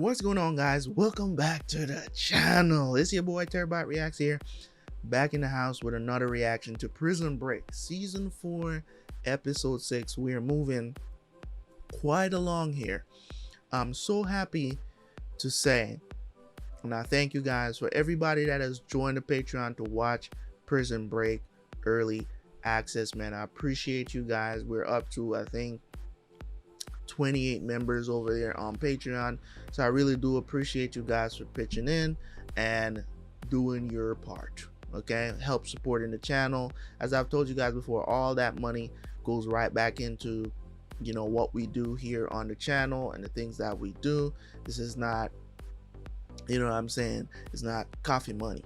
What's going on, guys? Welcome back to the channel. It's your boy Terabyt Reacts here, back in the house with another reaction to Prison Break Season 4 Episode 6. We're moving quite along here. I'm so happy to say, and I thank you guys for everybody that has joined the Patreon to watch Prison Break early access, man. I appreciate you guys. We're up to, I think, 28 members over there on Patreon, so I really do appreciate you guys for pitching in and doing your part. Okay, help supporting the channel. As I've told you guys before, all that money goes right back into, you know, what we do here on the channel and the things that we do. This is not, you know what I'm saying, it's not coffee money.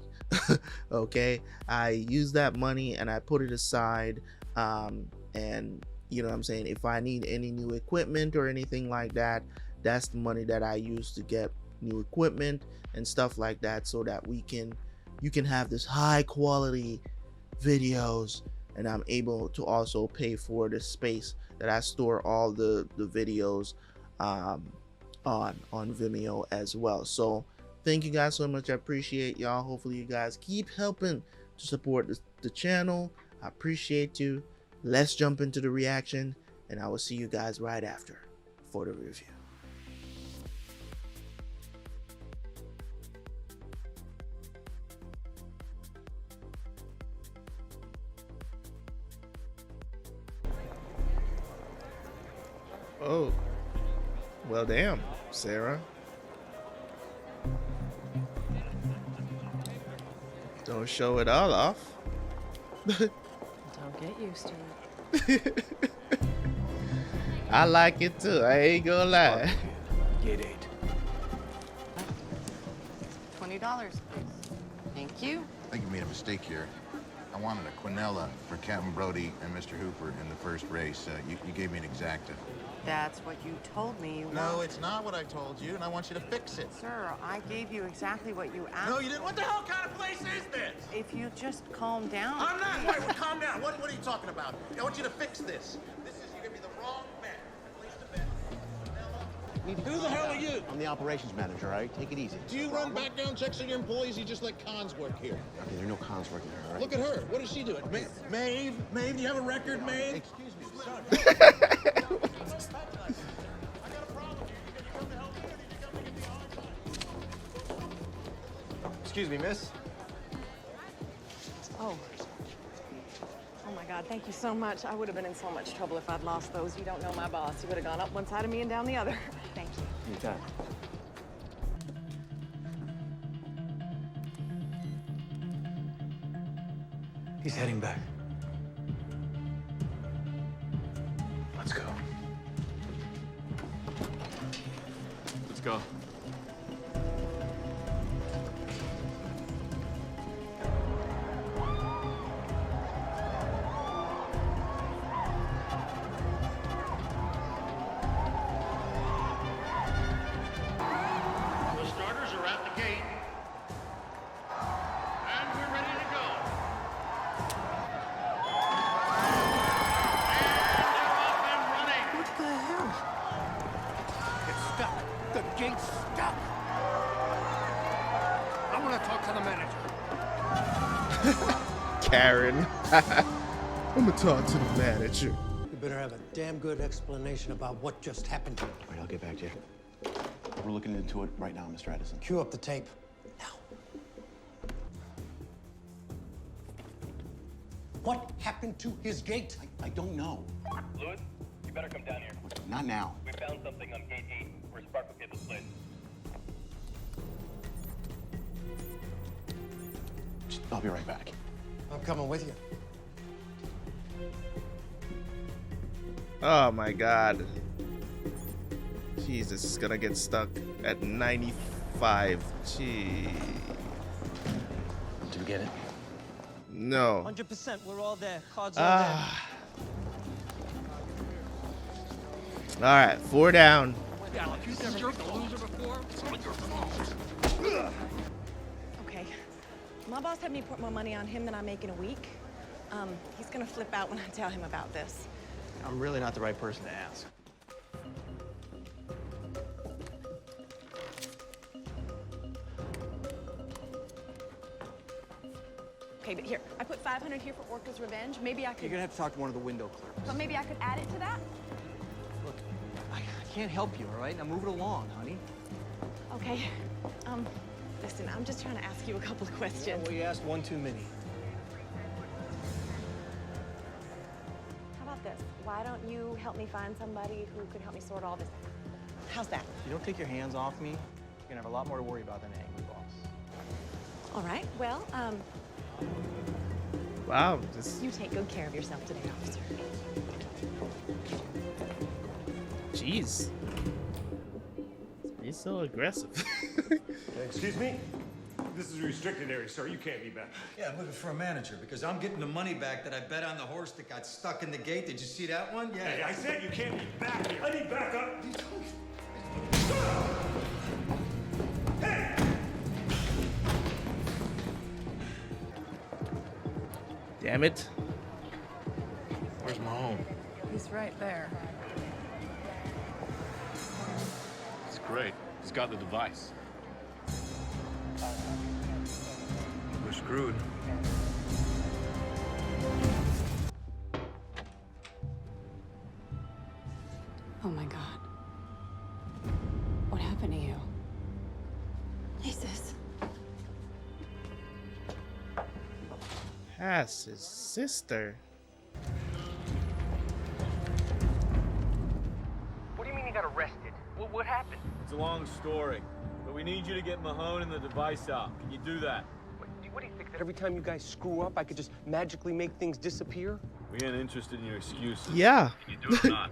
Okay, I use that money and I put it aside, and you know what I'm saying, if I need any new equipment or anything like that, that's the money that I use to get new equipment and stuff like that, so that you can have this high quality videos, and I'm able to also pay for the space that I store all the videos on Vimeo as well. So thank you guys so much. I appreciate y'all. Hopefully you guys keep helping to support the channel. I appreciate you. Let's jump into the reaction, and I will see you guys right after for the review. Oh, well, damn, Sarah. Don't show it all off. Don't get used to it. I like it too, I ain't gonna lie. Get it. $20, please. Thank you. I think you made a mistake here. I wanted a quinella for Captain Brody and Mr. Hooper in the first race. You gave me an exacta. That's what you told me you No, wanted. it's not what I told you, and I want you to fix it. Sir, I gave you exactly what you asked. No, you didn't. What the hell kind of place is this? If you just calm down. I'm not. Wait, well, calm down. What are you talking about? I want you to fix this. You gave me the wrong bet. Place the bet. Who the hell are you? I'm the operations manager, all right? Take it easy. Do you run background checks on your employees? You just let cons work here. Okay, there are no cons working here, all right? Look at her. What is she doing? Maeve, do you have a record, Maeve? Excuse me, Excuse me, miss. Oh. Oh my God, thank you so much. I would have been in so much trouble if I'd lost those. You don't know my boss. He would have gone up one side of me and down the other. Thank you. Anytime. He's heading back. Let's go. Let's go. The starters are at the gate. And we're ready to go. And they're off and running. What the hell? It's stuck. The gate's stuck. I want to talk to the manager. Karen. I'm gonna talk to the manager. You better have a damn good explanation about what just happened. All right, I'll get back to you. We're looking into it right now, Mr. Edison. Cue up the tape. Now. What happened to his gate? I don't know. Louis, you better come down here. Not now. We found something on gate 8 where Sparkle Kid was placed. I'll be right back. I'm coming with you. Oh my God. Jesus, is gonna get stuck at 95. Gee. Did we get it? No. 100%. We're all there. Cards all there. All right, 4 down. Okay. My boss had me put more money on him than I make in a week. He's gonna flip out when I tell him about this. I'm really not the right person to ask. Okay, but here, I put 500 here for Orca's revenge. Maybe I could... You're gonna have to talk to one of the window clerks. But maybe I could add it to that? Look, I can't help you, all right? Now move it along, honey. Okay. Listen, I'm just trying to ask you a couple of Yeah, questions. well, you asked one too many. How about this? Why don't you help me find somebody who could help me sort all this out? How's that? If you don't take your hands off me, you're gonna have a lot more to worry about than an angry boss. All right, well, Wow, just you take good care of yourself today, officer. jeez. He's so aggressive. Excuse me? This is a restricted area, sir. You can't be back. Yeah, I'm looking for a manager because I'm getting the money back that I bet on the horse that got stuck in the gate. Did you see that one? Yeah. Hey, I said you can't be back here. I need backup. Hey! Damn it. Where's Mahone? He's right there. It's great. He's got the device. We're screwed. Oh my God. What happened to you? Jesus. That's his sister. What do you mean you got arrested? What happened? It's a long story, but we need you to get Mahone and the device out. Can you do that? What do you think, that every time you guys screw up, I could just magically make things disappear? We ain't interested in your excuses. Yeah. Can you do it or not?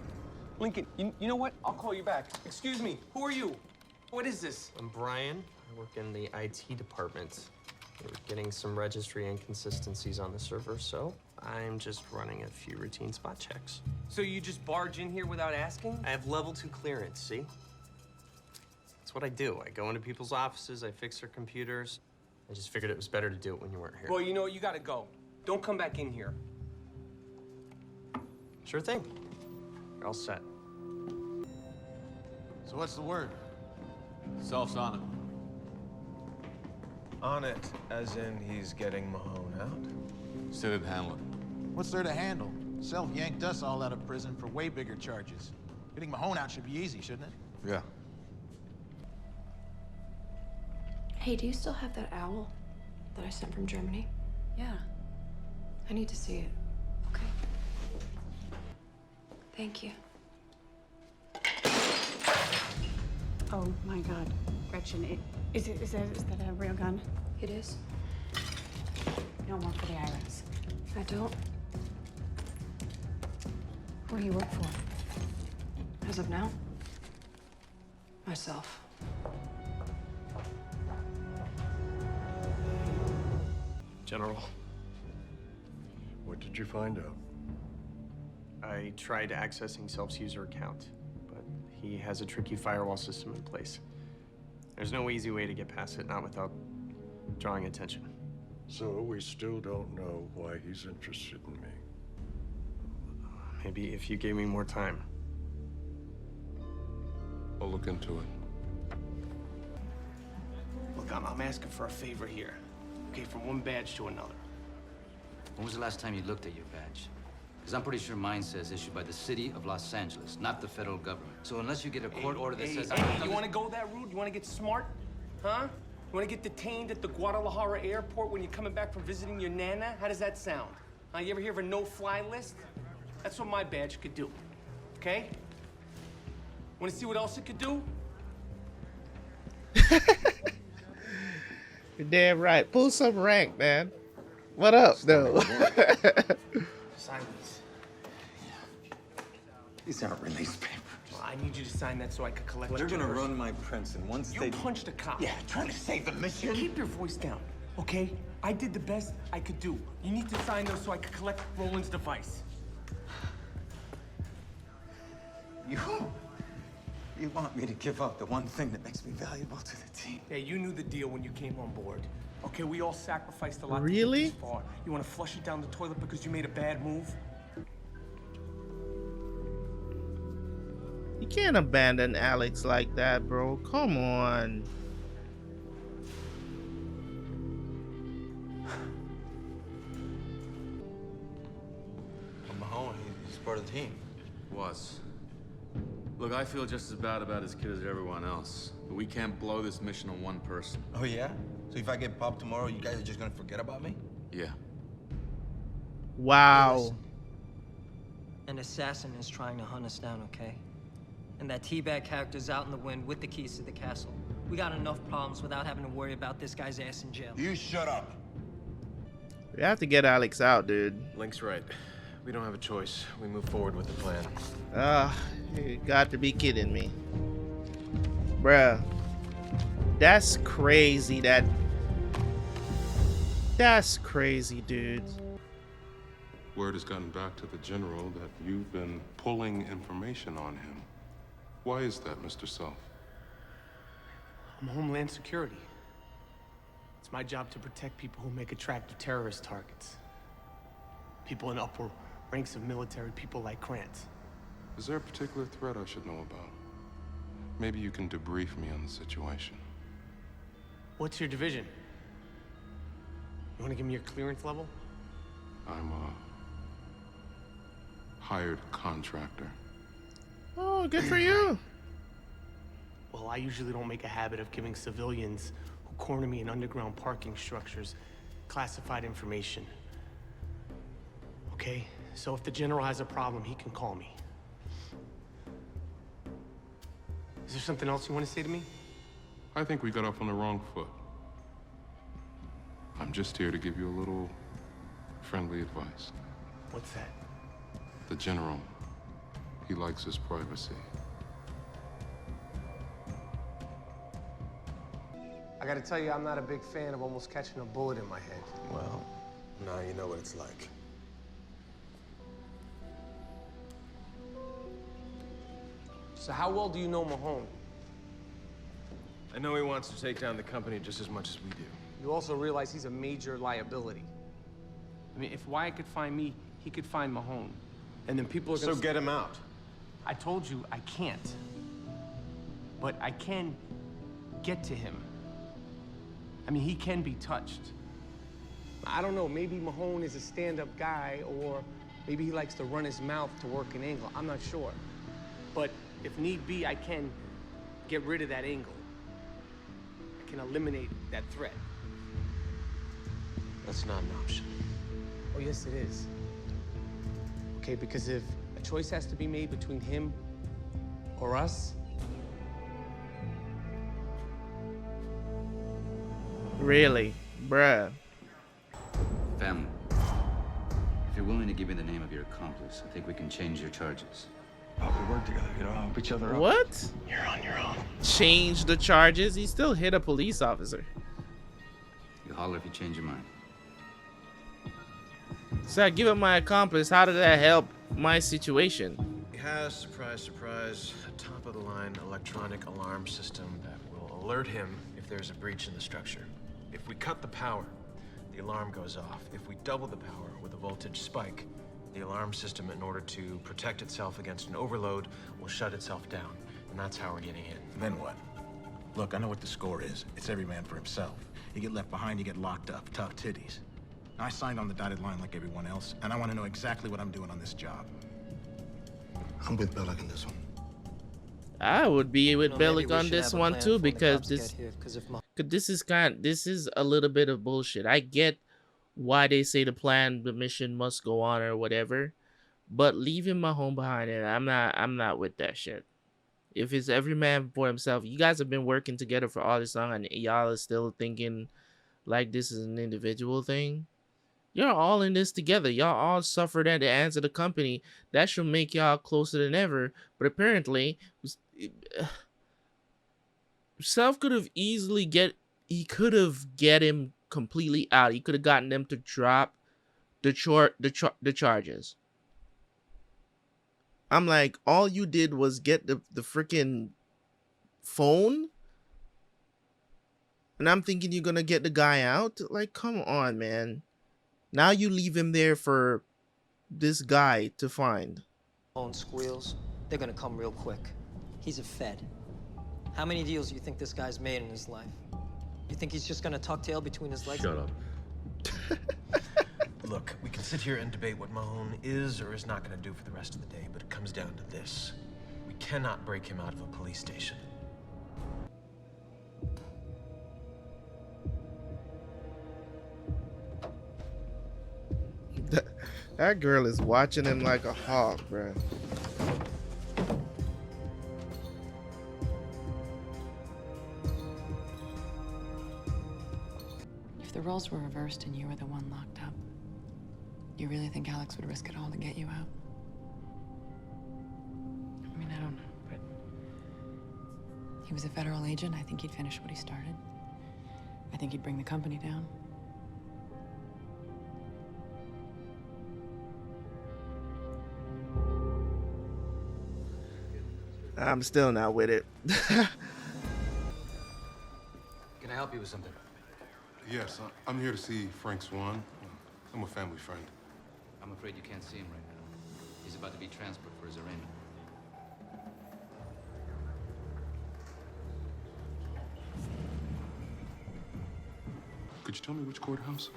Lincoln, you know what? I'll call you back. Excuse me, who are you? What is this? I'm Brian. I work in the IT department. We're getting some registry inconsistencies on the server, so I'm just running a few routine spot checks. So you just barge in here without asking? I have level 2 clearance, see? That's what I do. I go into people's offices, I fix their computers. I just figured it was better to do it when you weren't here. Well, you know what? You gotta go. Don't come back in here. Sure thing. You're all set. So what's the word? Self's on it. On it, as in he's getting Mahone out. Sit and handle it. What's there to handle? Self yanked us all out of prison for way bigger charges. Getting Mahone out should be easy, shouldn't it? Yeah. Hey, do you still have that owl that I sent from Germany? Yeah. I need to see it. Okay. Thank you. Oh my God, Gretchen, is that a real gun? It is? You don't work for the IRS. I don't. Who do you work for? As of now, myself. General, What did you find out? I tried accessing Self's user account, but he has a tricky firewall system in place. There's no easy way to get past it, not without drawing attention. So we still don't know why he's interested in me. Maybe if you gave me more time. I'll look into it. Look, I'm asking for a favor here. Okay, from one badge to another. When was the last time you looked at your badge? Because I'm pretty sure mine says issued by the city of Los Angeles, not the federal government. So unless you get a court order that says... you want to go that route? You want to get smart? Huh? You want to get detained at the Guadalajara airport when you're coming back from visiting your Nana? How does that sound? You ever hear of a no-fly list? That's what my badge could do, okay? Want to see what else it could do? You're damn right. Pull some rank, man. What up, though? Sign these. These aren't release papers. Well, I need you to sign that so I can collect They're your gonna person. run my prints, and once You they... punched a cop. Yeah, trying to save the mission. Keep your voice down, okay? I did the best I could do. You need to sign those so I can collect Roland's device. You want me to give up the one thing that makes me valuable to the team? Hey, you knew the deal when you came on board. Okay, we all sacrificed a lot Really? to get this far. You want to flush it down the toilet because you made a bad move? You can't abandon Alex like that, bro. Come on. part of the team. Was. Look, I feel just as bad about his kid as everyone else. But we can't blow this mission on one person. Oh, yeah? So if I get popped tomorrow, you guys are just gonna forget about me? Yeah. Wow. An assassin is trying to hunt us down, okay? And that teabag character's out in the wind with the keys to the castle. We got enough problems without having to worry about this guy's ass in jail. You shut up. We have to get Alex out, dude. Link's right. We don't have a choice. We move forward with the plan. You got to be kidding me. Bruh. That's crazy. That's crazy, dude. Word has gotten back to the general that you've been pulling information on him. Why is that, Mr. Self? I'm Homeland Security. It's my job to protect people who make attractive terrorist targets. People in upper ranks of military, people like Krantz. Is there a particular threat I should know about? Maybe you can debrief me on the situation. What's your division? You want to give me your clearance level? I'm a hired contractor. Oh, good for you. Well, I usually don't make a habit of giving civilians who corner me in underground parking structures classified information. Okay? So if the general has a problem, he can call me. Is there something else you want to say to me? I think we got off on the wrong foot. I'm just here to give you a little friendly advice. What's that? The general, he likes his privacy. I gotta tell you, I'm not a big fan of almost catching a bullet in my head. Well, now you know what it's like. So how well do you know Mahone? I know he wants to take down the company just as much as we do. You also realize he's a major liability. I mean, if Wyatt could find me, he could find Mahone. And then people are gonna... So get him out. I told you I can't. But I can get to him. I mean, he can be touched. I don't know, maybe Mahone is a stand-up guy, or maybe he likes to run his mouth to work an angle. I'm not sure. But if need be, I can get rid of that angle. I can eliminate that threat. That's not an option. Oh, yes, it is. Okay, because if a choice has to be made between him or us, Really? Bruh. Family. If you're willing to give me the name of your accomplice, I think we can change your charges. Oh, we work together, you know, help each other up. What? you're on your own. Change the charges? He still hit a police officer. You holler if you change your mind. So I give him my accomplice. How did that help my situation? He has, surprise, surprise, a top-of-the-line electronic alarm system that will alert him if there's a breach in the structure. If we cut the power, the alarm goes off. If we double the power with a voltage spike, the alarm system, in order to protect itself against an overload, will shut itself down. And that's how we're getting in. Then what? Look, I know what the score is. It's every man for himself. You get left behind, you get locked up. Tough titties. I signed on the dotted line like everyone else, and I want to know exactly what I'm doing on this job. I'm with Bellick in this one. I would be with Bellick maybe we on should this have a one plan too, before the because cops this get here, 'cause if this is a little bit of bullshit. I get why they say the mission must go on or whatever, but leaving my home behind, and I'm not with that shit. If it's every man for himself, you guys have been working together for all this long, and y'all are still thinking like this is an individual thing. You're all in this together. Y'all all suffered at the hands of the company. That should make y'all closer than ever. But apparently, Self could have easily get him completely out. He could have gotten them to drop the charges. I'm like, all you did was get the freaking phone, and I'm thinking you're gonna get the guy out. Like, come on, man. Now you leave him there for this guy to find. Mahone squeals, they're gonna come real quick. He's a Fed. How many deals do you think this guy's made in his life? You think he's just gonna tuck tail between his legs? Shut up. Look, we can sit here and debate what Mahone is or is not going to do for the rest of the day, but it comes down to this. We cannot break him out of a police station. That girl is watching him like a hawk, bruh. If the roles were reversed and you were the one locked up, you really think Alex would risk it all to get you out? I mean, I don't know, but he was a federal agent. I think he'd finish what he started. I think he'd bring the company down. I'm still not with it. Can I help you with something? Yes, I'm here to see Frank Swan. I'm a family friend. I'm afraid you can't see him right now. He's about to be transferred for his arraignment. Could you tell me which courthouse?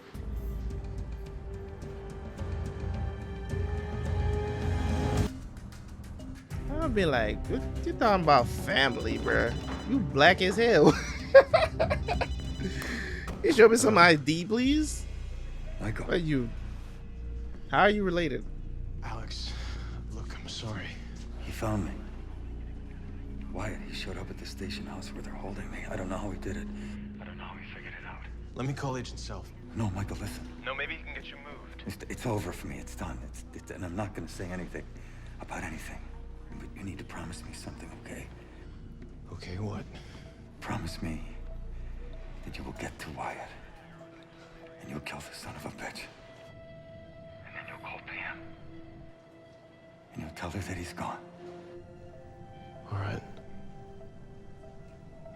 I'll be like, what you talking about family, bruh? You black as hell. You show me some ID, please. Michael. How are you related? Alex, look, I'm sorry. He found me. Wyatt, he showed up at the station house where they're holding me. I don't know how he did it. I don't know how he figured it out. Let me call Agent Self. No, Michael, listen. No, maybe he can get you moved. It's over for me. It's done. And I'm not going to say anything about anything. But you need to promise me something, okay? Okay, what? Promise me that you will get to Wyatt. And you'll kill the son of a bitch. And then you'll call Pam. And you'll tell her that he's gone. All right.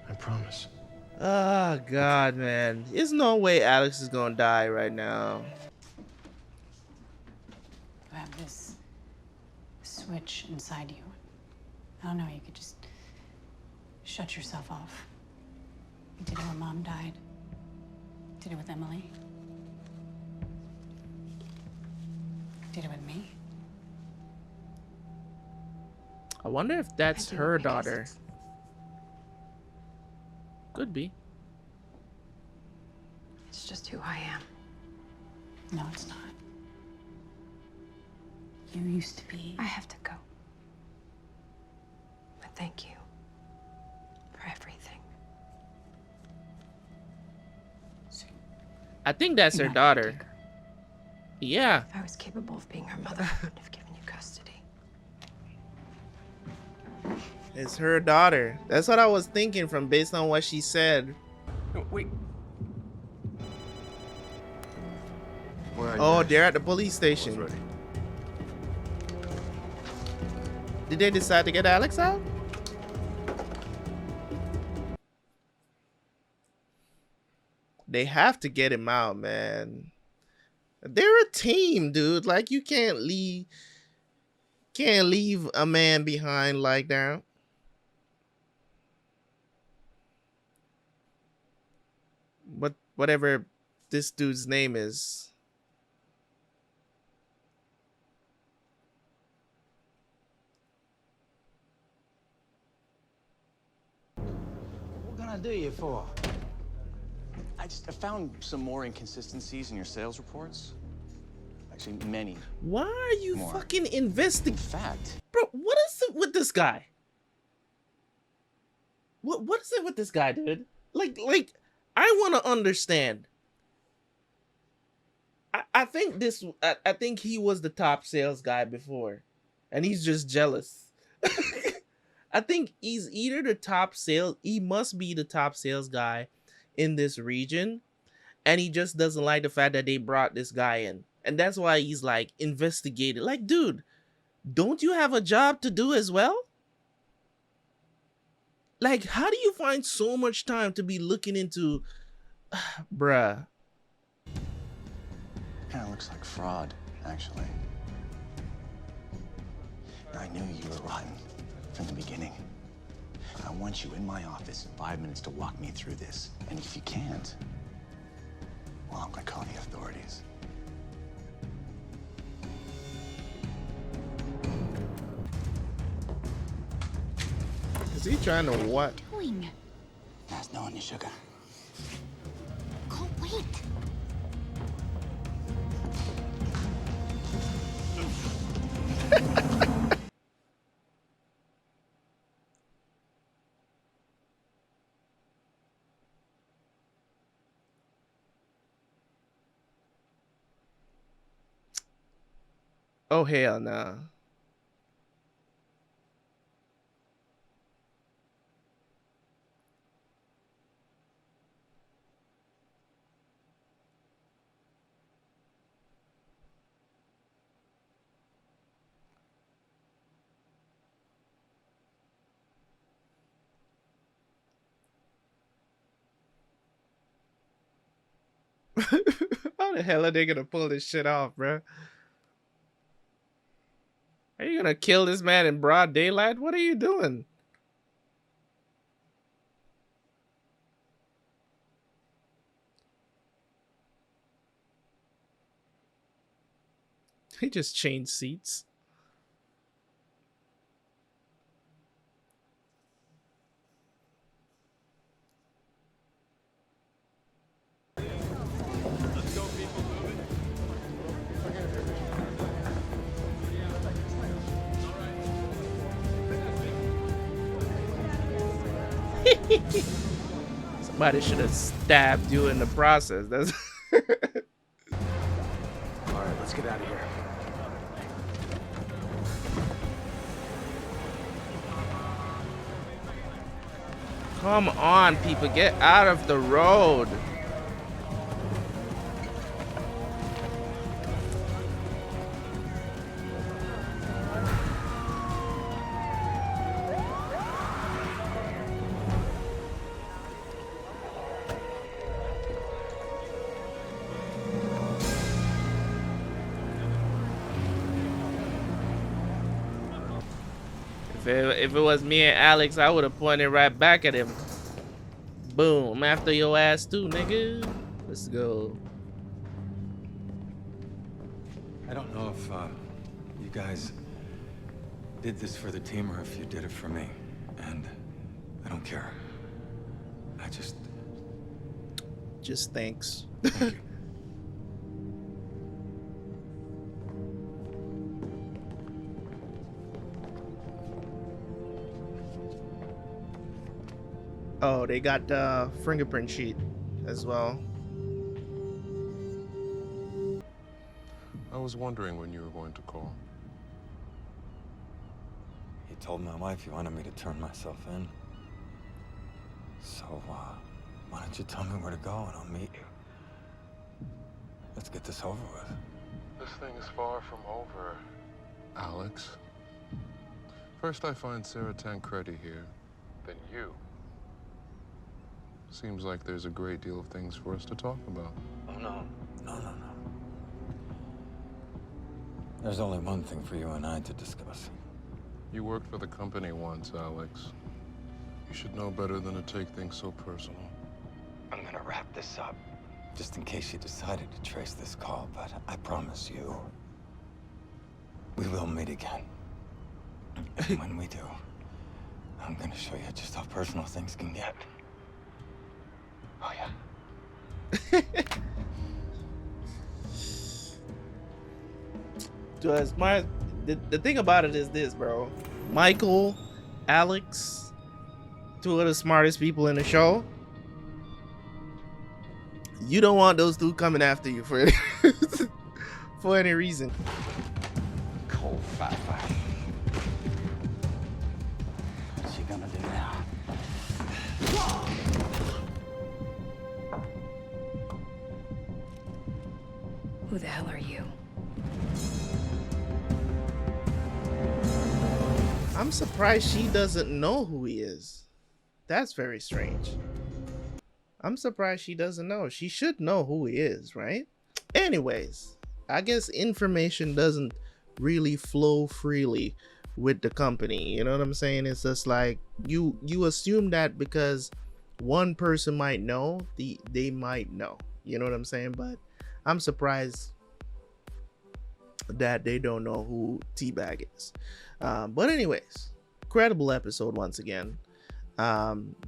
I promise. Oh, God, man. There's no way Alex is gonna die right now. You have this switch inside you. I don't know, you could just shut yourself off. You did it when Mom died. You did it with Emily. You did it with me. I wonder if that's her daughter. Could be. It's just who I am. No, it's not. You used to be. I have to go. But thank you for everything. I think that's her daughter. Yeah. If I was capable of being her mother, I wouldn't have given you custody. It's her daughter. That's what I was thinking from based on what she said. No, wait. Oh, they're at the police station. Did they decide to get Alex out? They have to get him out, man. They're a team, dude. Like, you can't leave a man behind like that. Whatever this dude's name is. What can I do you for? I found some more inconsistencies in your sales reports. Actually, many. Why are you more. fucking investigating? In fact, bro, what is it with this guy? What is it with this guy, dude? Like, I want to understand. I think he was the top sales guy before, and he's just jealous. I think he's either the top sales. He must be the top sales guy in this region, and he just doesn't like the fact that they brought this guy in, and that's why he's like investigating. Like, dude, don't you have a job to do as well? Like, how do you find so much time to be looking into, bruh? kind of looks like fraud, actually. I knew you were rotten from the beginning. I want you in my office in 5 minutes to walk me through this. And if you can't, well, I'm gonna call the authorities. Is he trying to what? Doing? Nice knowing you, sugar. Go wait. Oh hell nah. How the hell are they gonna pull this shit off, bro? Are you gonna kill this man in broad daylight? What are you doing? He just changed seats. Somebody should have stabbed you in the process. That's All right, let's get out of here. Come on, people, get out of the road. If it was me and Alex, I would have pointed right back at him. Boom, after your ass too, nigga. Let's go. I don't know if you guys did this for the team or if you did it for me. And I don't care. I just thanks. Thank you. Oh, they got the fingerprint sheet as well. I was wondering when you were going to call. He told my wife he wanted me to turn myself in. So, why don't you tell me where to go and I'll meet you? Let's get this over with. This thing is far from over, Alex. First I find Sarah Tancredi here, then you. Seems like there's a great deal of things for us to talk about. Oh, no. No. There's only one thing for you and I to discuss. You worked for the company once, Alex. You should know better than to take things so personal. I'm gonna wrap this up, just in case you decided to trace this call, but I promise you, we will meet again. And when we do, I'm gonna show you just how personal things can get. Oh, yeah. Just the thing about it is this, bro. Michael, Alex, two of the smartest people in the show. You don't want those two coming after you for for any reason. Cold fire. What's she gonna do now? Who the hell are you? I'm surprised she doesn't know who he is. That's very strange. I'm surprised she doesn't know. She should know who he is, right? Anyways, I guess information doesn't really flow freely with the company. You know what I'm saying? It's just like you assume that because one person might know, they might know. You know what I'm saying? But I'm surprised that they don't know who T-Bag is. But anyways, incredible episode once again.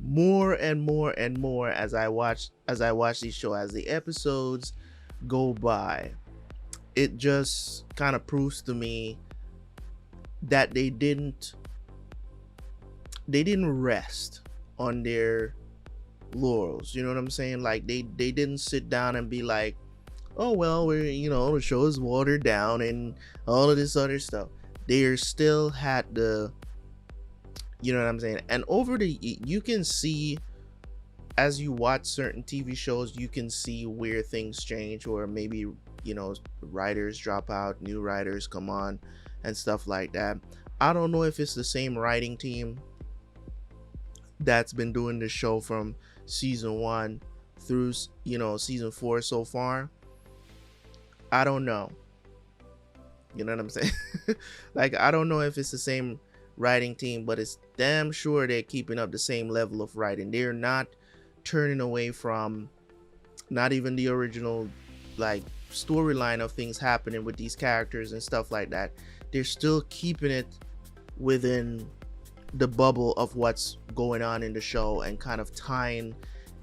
more and more and more as I watch these show, as the episodes go by, it just kind of proves to me that they didn't rest on their laurels. You know what I'm saying? Like they didn't sit down and be like, oh well, we're, you know, the show is watered down and all of this other stuff. They still had the, you know what I'm saying? And you can see, as you watch certain TV shows, you can see where things change, or maybe, you know, writers drop out, new writers come on and stuff like that. I don't know if it's the same writing team that's been doing the show from season 1 through, you know, season 4 so far. I don't know. You know what I'm saying? Like, I don't know if it's the same writing team, but it's damn sure they're keeping up the same level of writing. They're not turning away from, not even the original like storyline of things happening with these characters and stuff like that. They're still keeping it within the bubble of what's going on in the show and kind of tying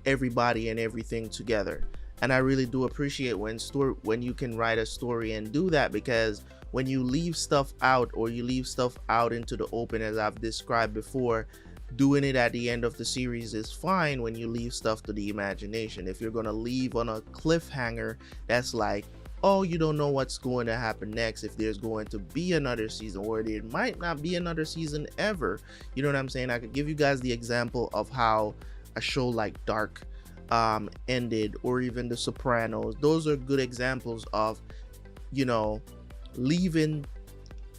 everybody and everything together. And I really do appreciate when you can write a story and do that, because when you leave stuff out, or you leave stuff out into the open, as I've described before, doing it at the end of the series is fine when you leave stuff to the imagination. If you're going to leave on a cliffhanger that's like, oh, you don't know what's going to happen next, if there's going to be another season, or there might not be another season ever. You know what I'm saying? I could give you guys the example of how a show like Dark ended, or even The Sopranos. Those are good examples of, you know, leaving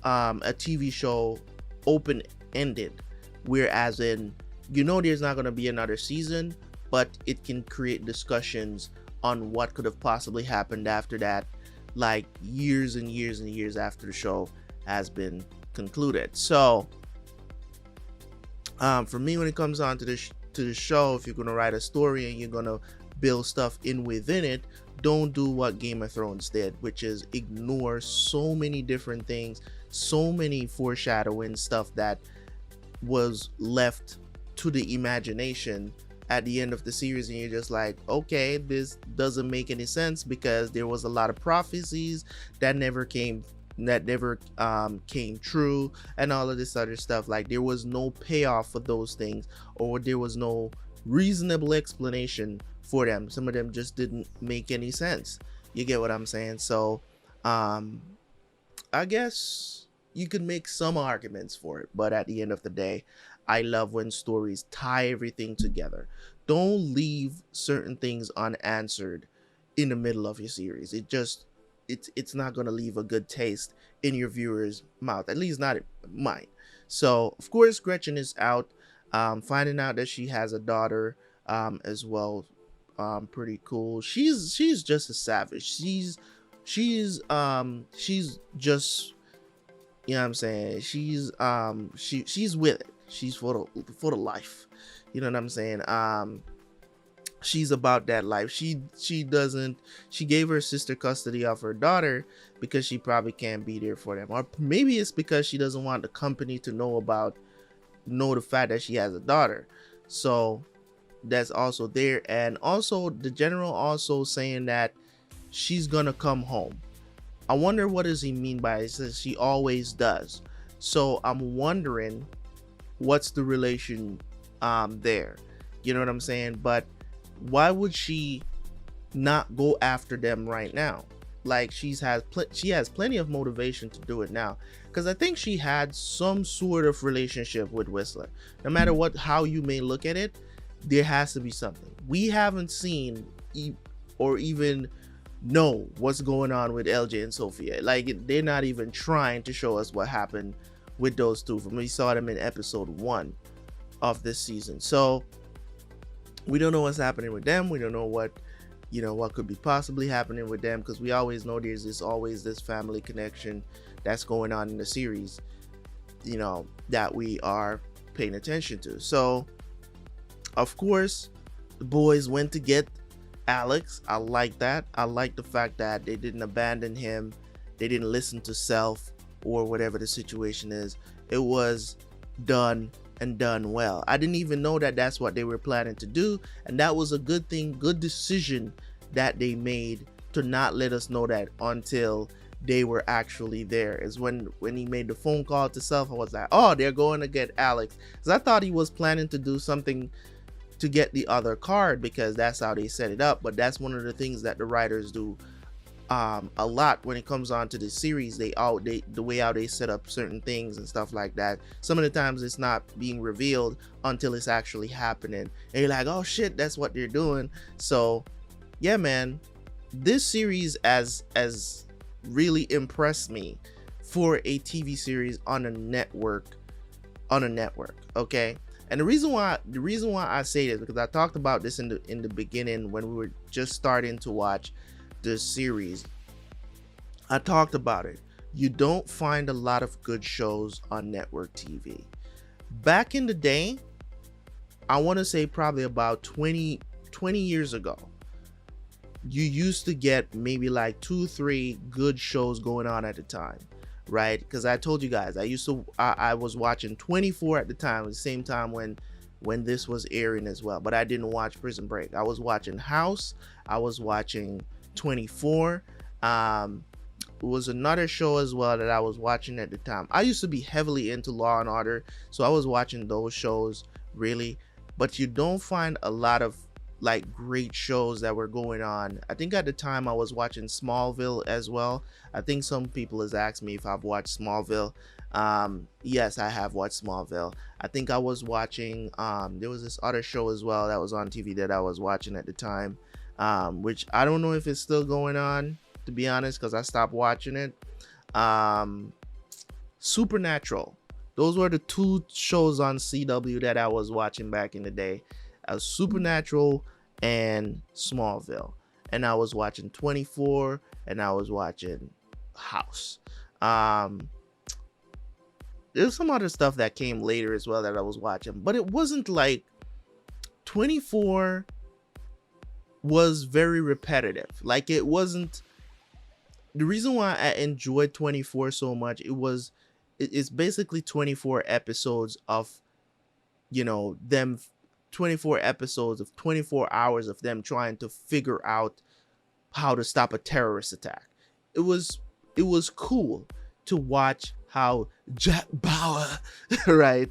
a TV show open-ended, whereas in, you know, there's not going to be another season, but it can create discussions on what could have possibly happened after that, like years and years and years after the show has been concluded. So for me, when it comes on to the show, if you're going to write a story and you're going to build stuff in within it, don't do what Game of Thrones did, which is ignore so many different things, so many foreshadowing stuff that was left to the imagination at the end of the series, and you're just like, okay, this doesn't make any sense, because there was a lot of prophecies that never came true, and all of this other stuff. Like, there was no payoff for those things, or there was no reasonable explanation for them. Some of them just didn't make any sense. You get what I'm saying? So I guess you could make some arguments for it, but at the end of the day, I love when stories tie everything together. Don't leave certain things unanswered in the middle of your series. It's not going to leave a good taste in your viewer's mouth, at least not in mine. So of course, Gretchen is out, finding out that she has a daughter as well. Pretty cool. She's just a savage. She's just, you know what I'm saying, she's with it. She's for the life. You know what I'm saying? She's about that life. She gave her sister custody of her daughter because she probably can't be there for them, or maybe it's because she doesn't want the company to know the fact that she has a daughter. So that's also there. And also the general also saying that she's gonna come home. I wonder, what does he mean by it? He says she always does. So I'm wondering what's the relation there. You know what I'm saying? But why would she not go after them right now? Like, she has plenty of motivation to do it now, because I think she had some sort of relationship with Whistler. No matter how you may look at it, there has to be something. We haven't seen or even know what's going on with LJ and Sophia. Like, they're not even trying to show us what happened with those two. We saw them in episode 1 of this season. So we don't know what's happening with them. We don't know what could be possibly happening with them, because we always know there's always this family connection that's going on in the series, you know, that we are paying attention to. So of course the boys went to get Alex. I like that. I like the fact that they didn't abandon him. They didn't listen to self or whatever the situation is. It was done and done well. I didn't even know that that's what they were planning to do, and that was a good thing, good decision that they made to not let us know that until they were actually there. Is when he made the phone call to Self, I was like, oh, they're going to get Alex, because I thought he was planning to do something to get the other card, because that's how they set it up. But that's one of the things that the writers do a lot when it comes on to the series. The way how they set up certain things and stuff like that, some of the times it's not being revealed until it's actually happening, and you're like, oh shit, that's what they're doing. So yeah, man, this series as really impressed me for a TV series on a network. Okay, and the reason why I say this, because I talked about this in the beginning when we were just starting to watch this series. I talked about it. You don't find a lot of good shows on network TV. Back in the day, I want to say probably about 20 years ago, you used to get maybe like 2-3 good shows going on at the time, right? Because I told you guys, I was watching 24 at the time, at the same time when this was airing as well. But I didn't watch Prison Break. I was watching House. I was watching 24. It was another show as well that I was watching at the time. I used to be heavily into Law and Order, so I was watching those shows really. But you don't find a lot of like great shows that were going on. I think at the time I was watching Smallville as well. I think some people has asked me if I've watched Smallville. Yes, I have watched Smallville. I think I was watching there was this other show as well that was on TV that I was watching at the time, which I don't know if it's still going on, to be honest, because I stopped watching it. Supernatural. Those were the two shows on CW that I was watching back in the day. Supernatural and Smallville, and I was watching 24, and I was watching House. There's some other stuff that came later as well that I was watching, but it wasn't like 24 was very repetitive. Like, it wasn't. The reason why I enjoyed 24 so much, it's basically 24 episodes of, them 24 episodes of 24 hours of them trying to figure out how to stop a terrorist attack. It was cool to watch how Jack Bauer right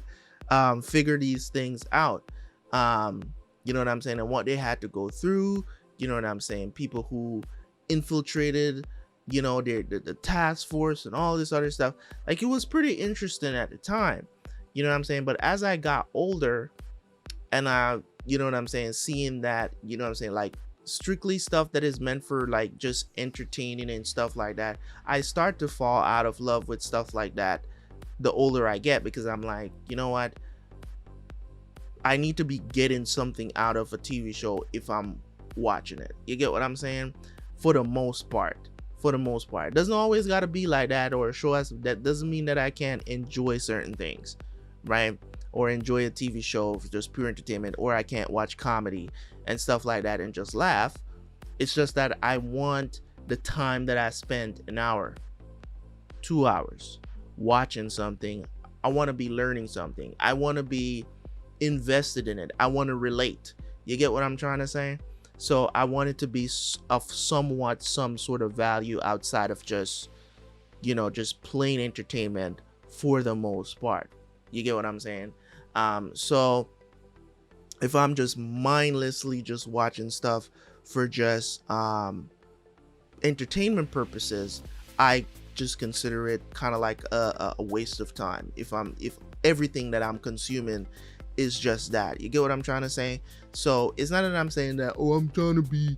figure these things out. You know what I'm saying, and what they had to go through. You know what I'm saying, people who infiltrated the task force and all this other stuff. Like, it was pretty interesting at the time, you know what I'm saying. But as I got older, and seeing that, like strictly stuff that is meant for like just entertaining and stuff like that, I start to fall out of love with stuff like that the older I get, because I'm like, you know what, I need to be getting something out of a TV show if I'm watching it. You get what I'm saying? For the most part, it doesn't always got to be like that, or show us that doesn't mean that I can't enjoy certain things, right? Or enjoy a TV show for just pure entertainment, or I can't watch comedy and stuff like that and just laugh. It's just that I want the time that I spent, an hour, 2 hours watching something. I want to be learning something. I want to be invested in it. I want to relate. You get what I'm trying to say? So I want it to be of some sort of value outside of just plain entertainment for the most part. You get what I'm saying? So if I'm just mindlessly just watching stuff for just entertainment purposes, I just consider it kind of like a waste of time. If everything that I'm consuming is just that. You get what I'm trying to say? So it's not that I'm saying that, oh, I'm trying to be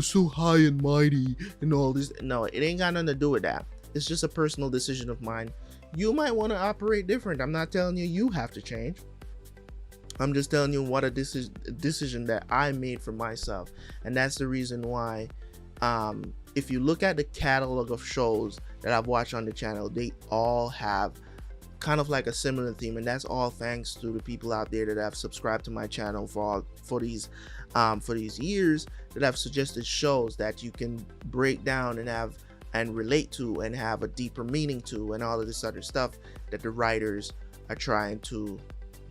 so high and mighty and all this. No, it ain't got nothing to do with that. It's just a personal decision of mine. You might want to operate different. I'm not telling you have to change. I'm just telling you what a decision that I made for myself. And that's the reason why, if you look at the catalog of shows that I've watched on the channel, they all have kind of like a similar theme, and that's all thanks to the people out there that have subscribed to my channel for these years, that have suggested shows that you can break down and relate to and have a deeper meaning to, and all of this other stuff that the writers are trying to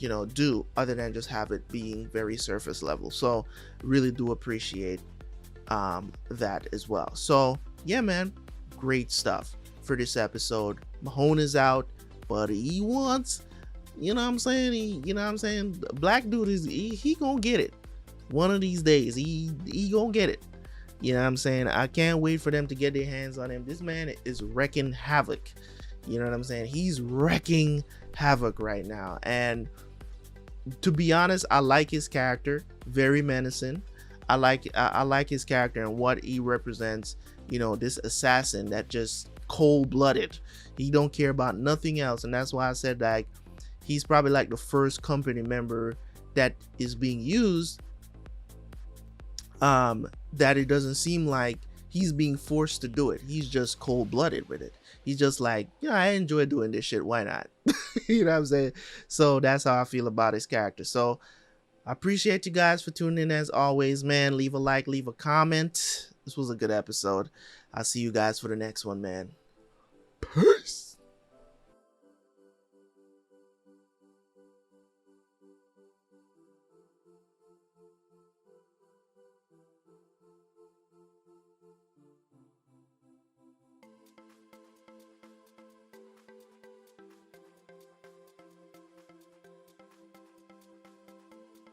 do other than just have it being very surface level. So really do appreciate that as well. So yeah, man, great stuff for this episode. Mahone is out, but he wants, black dude is he gonna get it one of these days. He gonna get it. I can't wait for them to get their hands on him. This man is wrecking havoc. He's wrecking havoc right now. And to be honest, I like his character, very menacing. I like his character and what he represents. This assassin that just cold-blooded. He don't care about nothing else, and that's why I said like he's probably like the first company member that is being used. That it doesn't seem like he's being forced to do it. He's just cold-blooded with it. He's just like, I enjoy doing this shit. Why not? You know what I'm saying? So that's how I feel about his character. So I appreciate you guys for tuning in as always, man. Leave a like, leave a comment. This was a good episode. I'll see you guys for the next one, man. Peace.